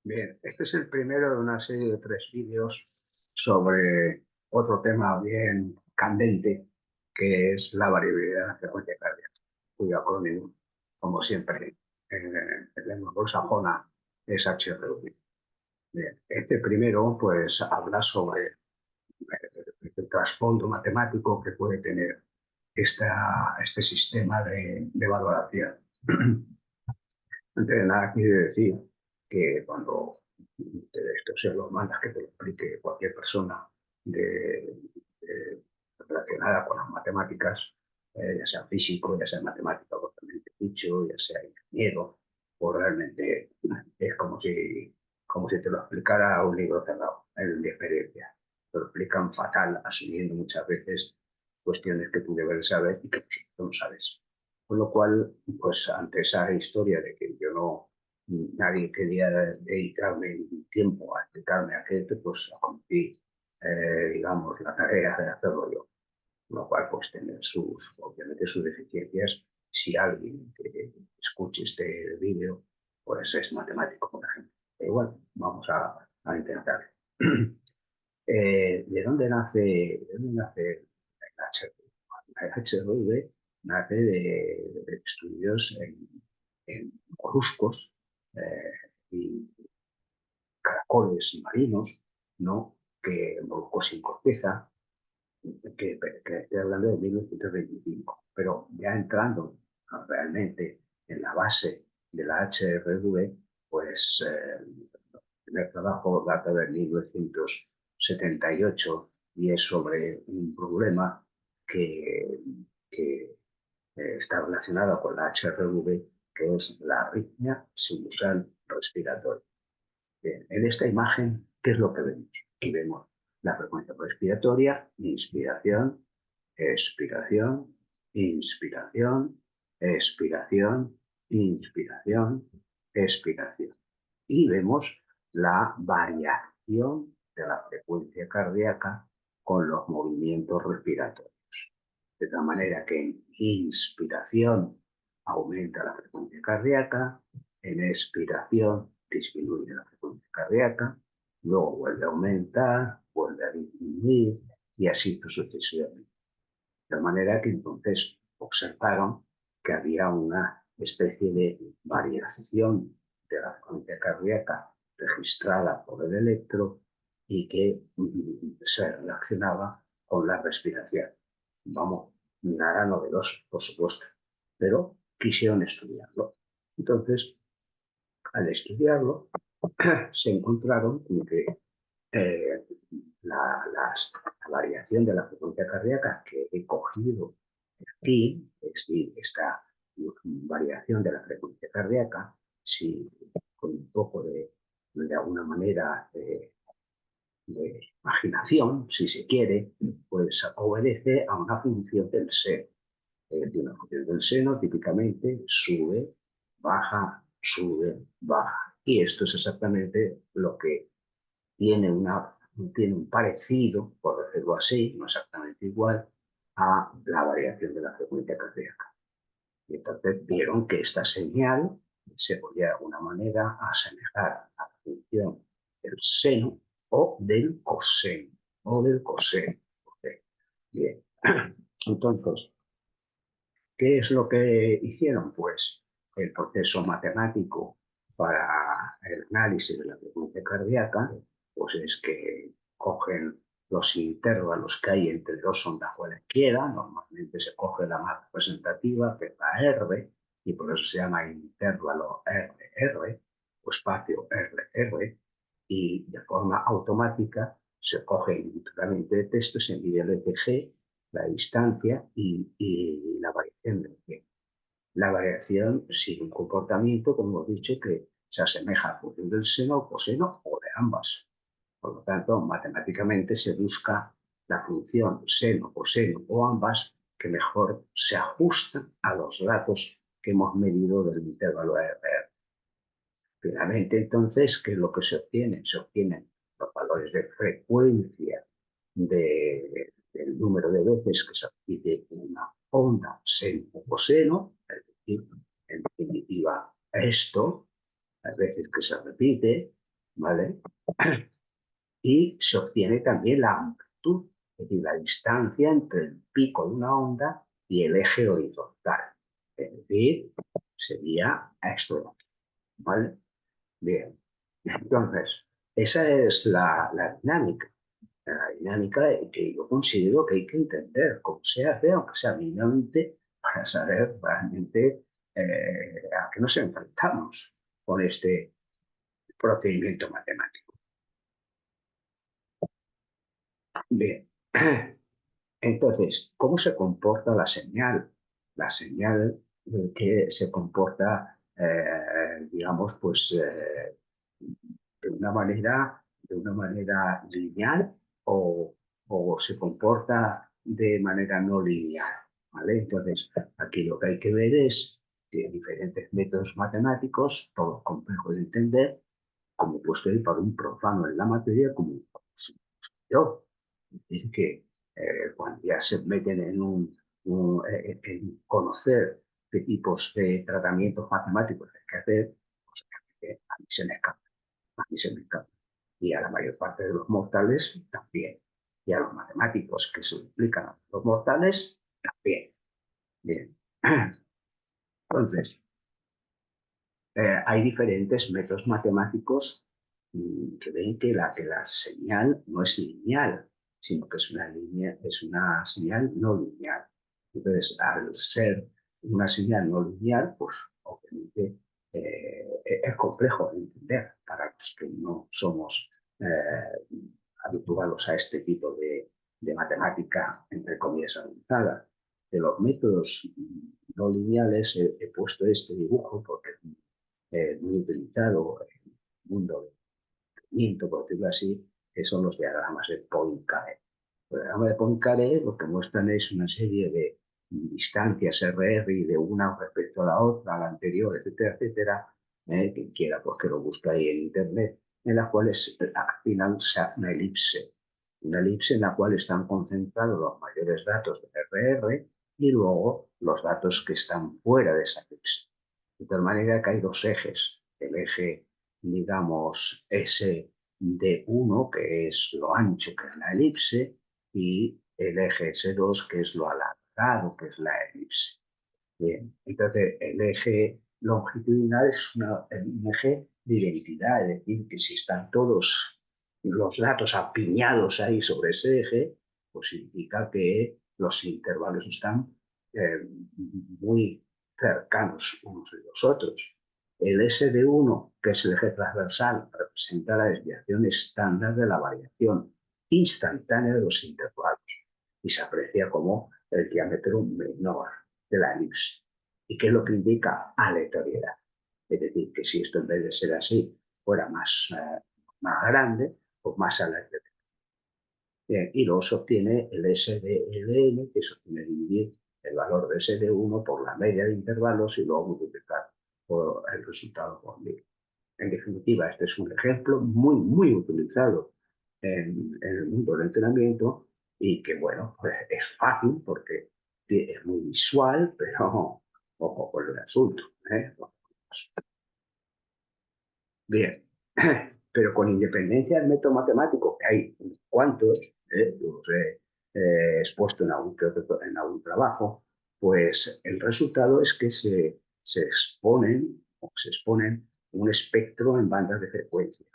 Bien, este es el primero de una serie de 3 vídeos sobre otro tema bien candente, que es la variabilidad de la frecuencia cardíaca, cuyo acrónimo, como siempre, en lengua anglosajona es HRV. Bien, este primero, pues, habla sobre el trasfondo matemático que puede tener este sistema de valoración. Antes de nada, quiere decir que cuando esto se lo mandas que te lo explique cualquier persona de- relacionada con las matemáticas, ya sea físico, ya sea matemático propiamente dicho, ya sea ingeniero, pues realmente es como si te lo explicara un libro cerrado, en mi experiencia. Te lo explican fatal, asumiendo muchas veces cuestiones que tú debes saber y que tú no sabes. Con lo cual, pues ante esa historia de que yo no, nadie quería dedicarme tiempo a explicarme aquello, pues acometí, digamos, la tarea de hacerlo yo. Con lo cual, pues tener obviamente sus deficiencias. Si alguien que escuche este vídeo, pues es matemático, por ejemplo. Pero igual, vamos a intentar. ¿De dónde nace el HRV? El HRV nace de estudios en moluscos y caracoles marinos, ¿no? Moluscos sin corteza, que estoy hablando de 1925. Pero ya entrando realmente en la base de la HRV, pues el primer trabajo data de 1978 y es sobre un problema que, que está relacionado con la HRV, que es la arritmia sinusal respiratoria. Bien, en esta imagen, ¿qué es lo que vemos? Aquí vemos la frecuencia respiratoria, inspiración, expiración, inspiración, expiración, inspiración, expiración. Y vemos la variación de la frecuencia cardíaca con los movimientos respiratorios. De tal manera que en inspiración aumenta la frecuencia cardíaca, en expiración disminuye la frecuencia cardíaca, luego vuelve a aumentar, vuelve a disminuir y así sucesivamente. De manera que entonces observaron que había una especie de variación de la frecuencia cardíaca registrada por el electro y que se relacionaba con la respiración. Vamos, nada novedoso, por supuesto, pero quisieron estudiarlo. Entonces, al estudiarlo, se encontraron con que eh, la variación de la frecuencia cardíaca que he cogido aquí, es decir, esta variación de la frecuencia cardíaca, si con un poco de alguna manera de imaginación, si se quiere, pues obedece a una función del seno. Una función del seno típicamente sube, baja. Y esto es exactamente lo que tiene un parecido, por decirlo así, no exactamente igual, a la variación de la frecuencia cardíaca. Y entonces vieron que esta señal se podía de alguna manera asemejar a la función del seno o del coseno, ¿Ok? Bien. Entonces, ¿qué es lo que hicieron? Pues el proceso matemático para el análisis de la frecuencia cardíaca, pues es que cogen los intervalos que hay entre dos ondas cualquiera, normalmente se coge la más representativa, que es la R, y por eso se llama intervalo RR, o espacio RR, y de forma automática se coge indistintamente de texto, se mide el ETG, la distancia y la variación del tiempo. La variación sigue un comportamiento, como hemos dicho, que se asemeja a función del seno, coseno o de ambas. Por lo tanto, matemáticamente se busca la función seno, coseno o ambas que mejor se ajustan a los datos que hemos medido del intervalo RR. Finalmente, entonces, ¿qué es lo que se obtiene? Se obtienen los valores de frecuencia del número de veces que se repite una onda seno o coseno, es decir, en definitiva, esto, las veces que se repite, ¿vale? Y se obtiene también la amplitud, es decir, la distancia entre el pico de una onda y el eje horizontal. Es decir, sería esto, ¿vale? Bien, entonces, esa es la dinámica. La dinámica que yo considero que hay que entender cómo se hace, aunque sea mínimamente, para saber realmente a qué nos enfrentamos con este procedimiento matemático. Bien, entonces, ¿cómo se comporta la señal? La señal que se comporta, digamos, pues de una manera lineal o, o se comporta de manera no lineal, ¿vale? Entonces, aquí lo que hay que ver es que diferentes métodos matemáticos, todos complejos de entender, como puesto ahí para un profano en la materia, como yo. Es decir, que cuando ya se meten en conocer qué tipos de tratamientos matemáticos hay que hacer, pues, a mí se me escapa, a mí se me escapa. Y a la mayor parte de los mortales también. Y a los matemáticos que se implican a los mortales también. Bien. Entonces, hay diferentes métodos matemáticos que ven que la señal no es lineal, sino que es una señal no lineal. Entonces, al ser una señal no lineal, pues obviamente es complejo de entender para los que no somos habituados a este tipo de matemática, entre comillas, avanzada. De los métodos no lineales he puesto este dibujo porque muy utilizado en el mundo del movimiento, por decirlo así, que son los diagramas de Poincaré. Los diagramas de Poincaré lo que muestran es una serie de distancias RR y de una respecto a la otra, a la anterior, etcétera, etcétera, quien quiera pues que lo busque ahí en internet, en las cuales al final se hace una elipse en la cual están concentrados los mayores datos de RR y luego los datos que están fuera de esa elipse. De tal manera que hay dos ejes. El eje, digamos, S de 1, que es lo ancho, que es la elipse, y el eje S2, que es lo alargado, que es la elipse. Bien, entonces el eje longitudinal es un eje de identidad, es decir, que si están todos los datos apiñados ahí sobre ese eje, pues significa que los intervalos están muy cercanos unos de los otros. El S de 1, que es el eje transversal, representa la desviación estándar de la variación instantánea de los intervalos y se aprecia como el diámetro menor de la elipse. ¿Y qué es lo que indica? Aleatoriedad. Es decir, que si esto en vez de ser así fuera más grande, pues más aleatorio. Y luego se obtiene el SDLN, que se obtiene dividir el valor de SD1 por la media de intervalos y luego multiplicar por el resultado por 1000. En definitiva, este es un ejemplo muy, muy utilizado en el mundo del entrenamiento y que, bueno, pues es fácil porque es muy visual, pero ojo con el asunto. Bien, pero con independencia del método matemático, que hay unos cuantos, los he expuesto en algún trabajo, pues el resultado es que se exponen un espectro en bandas de frecuencia.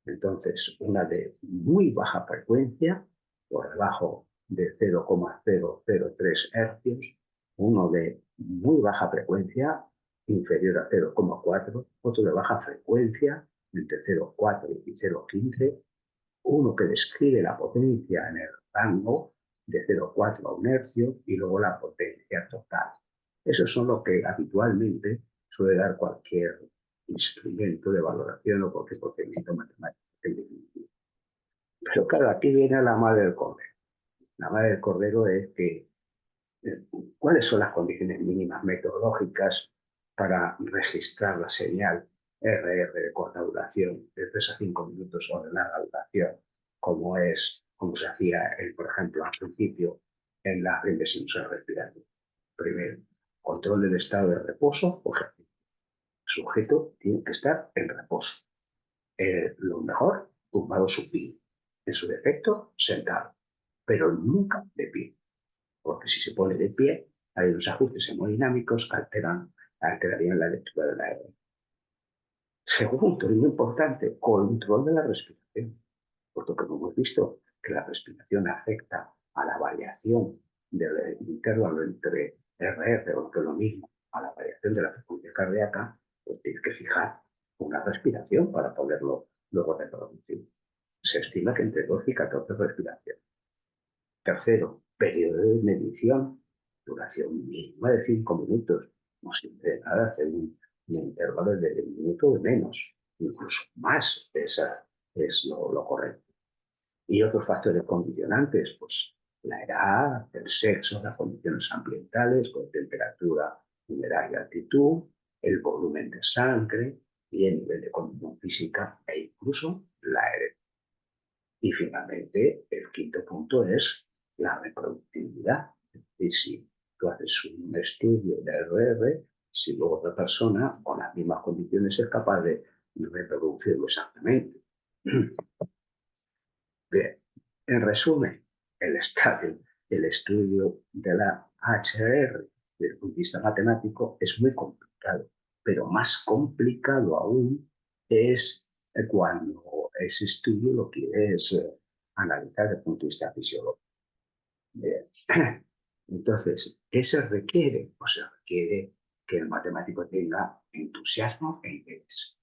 Entonces, una de muy baja frecuencia, por debajo de 0,003 hercios, uno de muy baja frecuencia, inferior a 0,4, otro de baja frecuencia, entre 0,4 y 0,15, uno que describe la potencia en el rango de 0,4 a 1 hercio y luego la potencia total. Esos son lo que habitualmente suele dar cualquier instrumento de valoración o cualquier procedimiento matemático. Pero claro, aquí viene la madre del cordero. La madre del cordero es que, ¿cuáles son las condiciones mínimas metodológicas para registrar la señal RR de corta duración, de 3 a 5 minutos o de larga duración, como se hacía, por ejemplo, al principio en la reinversión respiratoria? Primero, control del estado de reposo o ejercicio. El sujeto tiene que estar en reposo. Lo mejor, tumbado supino. En su defecto, sentado, pero nunca de pie, porque si se pone de pie, hay unos ajustes hemodinámicos que alterarían la lectura del aire. Segundo, y muy importante, control de la respiración, puesto que como hemos visto que la respiración afecta a la variación del intervalo entre RR, o que es lo mismo, a la variación de la frecuencia cardíaca, pues tienes que fijar una respiración para poderlo luego reproducir. Se estima que entre 12 y 14 respiraciones. Tercero, periodo de medición, duración mínima de 5 minutos. No sirve de nada hacer un intervalo de un minuto o menos, incluso más, esa es lo correcto. Y otros factores condicionantes, pues la edad, el sexo, las condiciones ambientales, con temperatura, humedad y altitud, el volumen de sangre y el nivel de condición física e incluso la herencia. Y finalmente, el quinto punto es la reproductividad. Y si tú haces un estudio de RR, si luego otra persona con las mismas condiciones es capaz de reproducirlo exactamente. Bien, en resumen, el estudio de la HR desde el punto de vista matemático es muy complicado, pero más complicado aún es cuando ese estudio lo quieres analizar desde el punto de vista fisiológico. Bien. Entonces, ¿qué se requiere? Pues se requiere que el matemático tenga entusiasmo e interés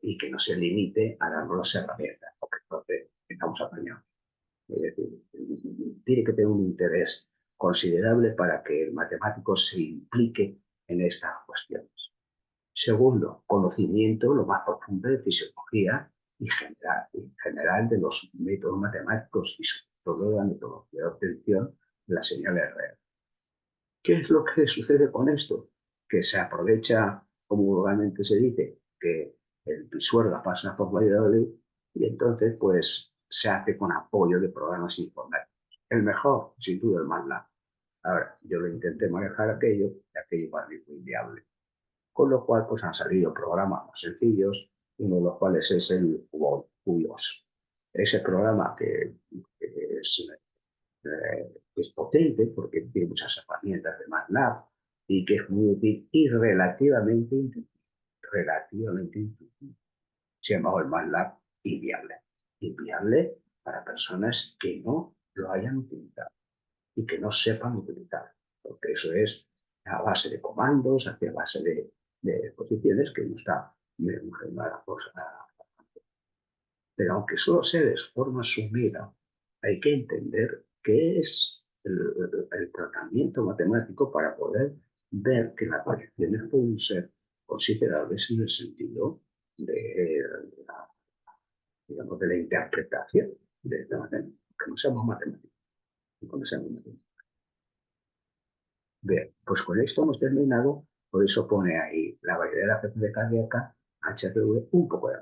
y que no se limite a darnos las herramientas, porque entonces estamos apañados. Es decir, tiene que tener un interés considerable para que el matemático se implique en estas cuestiones. Segundo, conocimiento lo más profundo de fisiología y general de los métodos matemáticos y sobre todo de la metodología de obtención de las señales reales. ¿Qué es lo que sucede con esto? Que se aprovecha, como vulgarmente se dice, que el Pisuerga pasa por Valladolid y entonces pues se hace con apoyo de programas informáticos. El mejor, sin duda, el MATLAB. Ahora, yo lo intenté manejar aquello y aquello para mí fue inviable. Con lo cual pues han salido programas más sencillos, uno de los cuales es el QoS. Ese programa que es potente porque tiene muchas herramientas de MATLAB y que es muy útil y relativamente intuitivo. Se llama el MATLAB inviable. Inviable para personas que no lo hayan utilizado y que no sepan utilizar, porque eso es a base de comandos, a base de posiciones que no está muy la cosa. Pero aunque solo sea de forma sumida, hay que entender qué es el tratamiento matemático para poder ver que las variaciones pueden ser considerables en el sentido de, digamos, de la interpretación de la matemática, que no seamos matemáticos. Bien, pues con esto hemos terminado, por eso pone ahí la variedad de la frecuencia cardíaca, HRV, un poco de